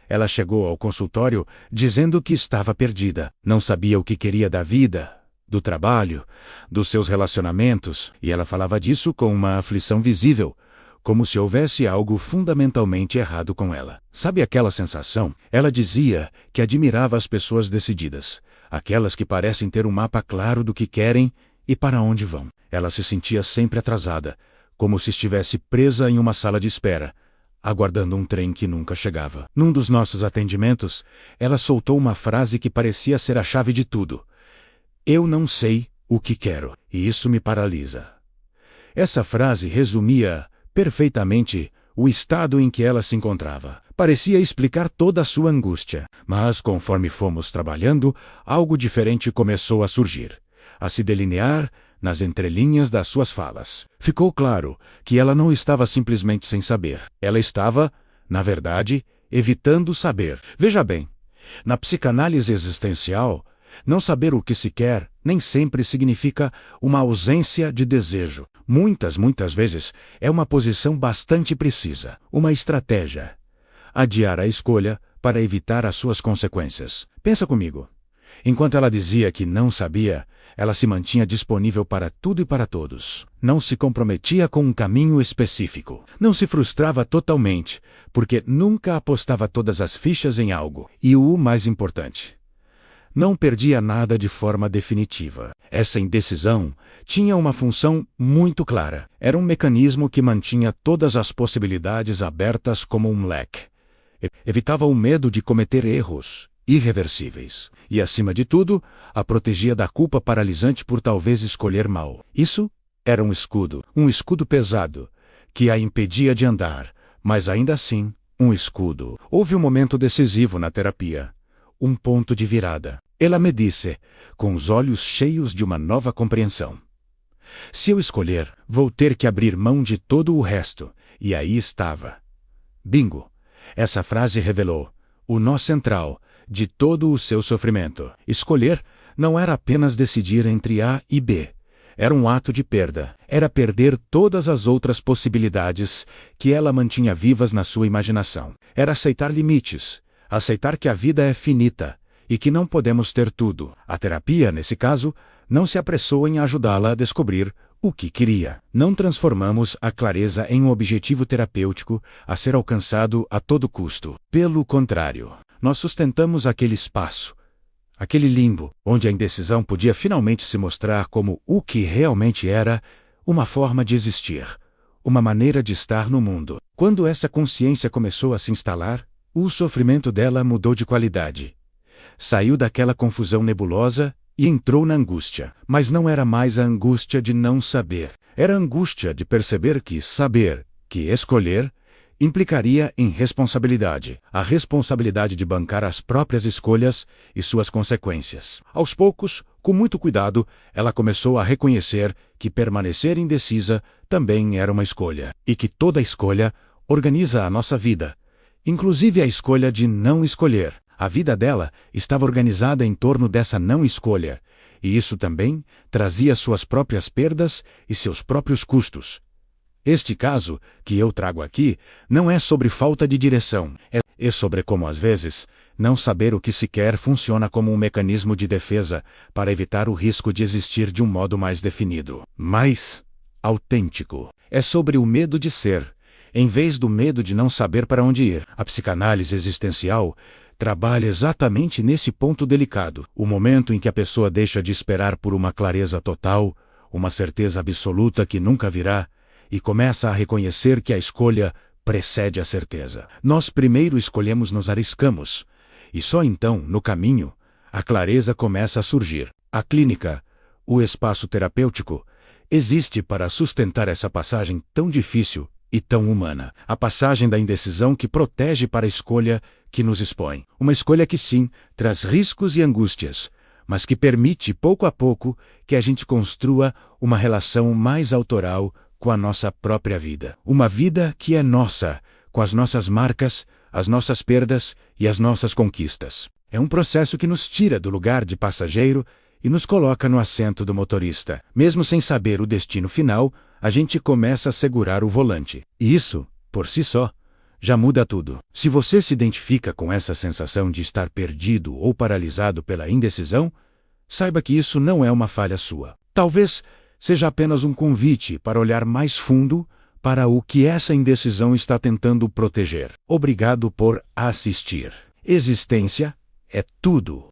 Ela chegou ao consultório dizendo que estava perdida. Não sabia o que queria da vida, do trabalho, dos seus relacionamentos, e ela falava disso com uma aflição visível, como se houvesse algo fundamentalmente errado com ela. Sabe aquela sensação? Ela dizia que admirava as pessoas decididas, aquelas que parecem ter um mapa claro do que querem e para onde vão. Ela se sentia sempre atrasada, como se estivesse presa em uma sala de espera, aguardando um trem que nunca chegava. Num dos nossos atendimentos, ela soltou uma frase que parecia ser a chave de tudo. Eu não sei o que quero, e isso me paralisa. Essa frase resumia perfeitamente o estado em que ela se encontrava. Parecia explicar toda a sua angústia, mas conforme fomos trabalhando, algo diferente começou a surgir, a se delinear nas entrelinhas das suas falas. Ficou claro que ela não estava simplesmente sem saber. Ela estava, na verdade, evitando saber. Veja bem, na psicanálise existencial, não saber o que se quer nem sempre significa uma ausência de desejo. Muitas vezes é uma posição bastante precisa, uma estratégia. Adiar a escolha para evitar as suas consequências. Pensa comigo. Enquanto ela dizia que não sabia, ela se mantinha disponível para tudo e para todos. Não se comprometia com um caminho específico. Não se frustrava totalmente, porque nunca apostava todas as fichas em algo. E o mais importante, não perdia nada de forma definitiva. Essa indecisão tinha uma função muito clara. Era um mecanismo que mantinha todas as possibilidades abertas como um leque. Evitava o medo de cometer erros irreversíveis. E, acima de tudo, a protegia da culpa paralisante por talvez escolher mal. Isso era um escudo pesado, que a impedia de andar, mas ainda assim, um escudo. Houve um momento decisivo na terapia, um ponto de virada. Ela me disse, com os olhos cheios de uma nova compreensão: se eu escolher, vou ter que abrir mão de todo o resto. E aí estava. Bingo! Essa frase revelou o nó central de todo o seu sofrimento. Escolher não era apenas decidir entre A e B. Era um ato de perda. Era perder todas as outras possibilidades que ela mantinha vivas na sua imaginação. Era aceitar limites, aceitar que a vida é finita e que não podemos ter tudo. A terapia, nesse caso, não se apressou em ajudá-la a descobrir o que queria. Não transformamos a clareza em um objetivo terapêutico a ser alcançado a todo custo. Pelo contrário, nós sustentamos aquele espaço, aquele limbo, onde a indecisão podia finalmente se mostrar como o que realmente era, uma forma de existir, uma maneira de estar no mundo. Quando essa consciência começou a se instalar, o sofrimento dela mudou de qualidade. Saiu daquela confusão nebulosa e entrou na angústia. Mas não era mais a angústia de não saber. Era a angústia de perceber que saber, que escolher, implicaria em responsabilidade. A responsabilidade de bancar as próprias escolhas e suas consequências. Aos poucos, com muito cuidado, ela começou a reconhecer que permanecer indecisa também era uma escolha. E que toda escolha organiza a nossa vida, inclusive a escolha de não escolher. A vida dela estava organizada em torno dessa não escolha, e isso também trazia suas próprias perdas e seus próprios custos. Este caso, que eu trago aqui, não é sobre falta de direção, é sobre como às vezes, não saber o que se quer funciona como um mecanismo de defesa para evitar o risco de existir de um modo mais definido, mais autêntico. É sobre o medo de ser, em vez do medo de não saber para onde ir. A psicanálise existencial trabalha exatamente nesse ponto delicado, o momento em que a pessoa deixa de esperar por uma clareza total, uma certeza absoluta que nunca virá, e começa a reconhecer que a escolha precede a certeza. Nós primeiro escolhemos, nos arriscamos, e só então, no caminho, a clareza começa a surgir. A clínica, o espaço terapêutico, existe para sustentar essa passagem tão difícil e tão humana. A passagem da indecisão que protege para a escolha que nos expõe. Uma escolha que sim, traz riscos e angústias, mas que permite, pouco a pouco, que a gente construa uma relação mais autoral com a nossa própria vida. Uma vida que é nossa, com as nossas marcas, as nossas perdas e as nossas conquistas. É um processo que nos tira do lugar de passageiro e nos coloca no assento do motorista. Mesmo sem saber o destino final, a gente começa a segurar o volante. E isso, por si só, já muda tudo. Se você se identifica com essa sensação de estar perdido ou paralisado pela indecisão, saiba que isso não é uma falha sua. Talvez seja apenas um convite para olhar mais fundo para o que essa indecisão está tentando proteger. Obrigado por assistir. Existência é tudo.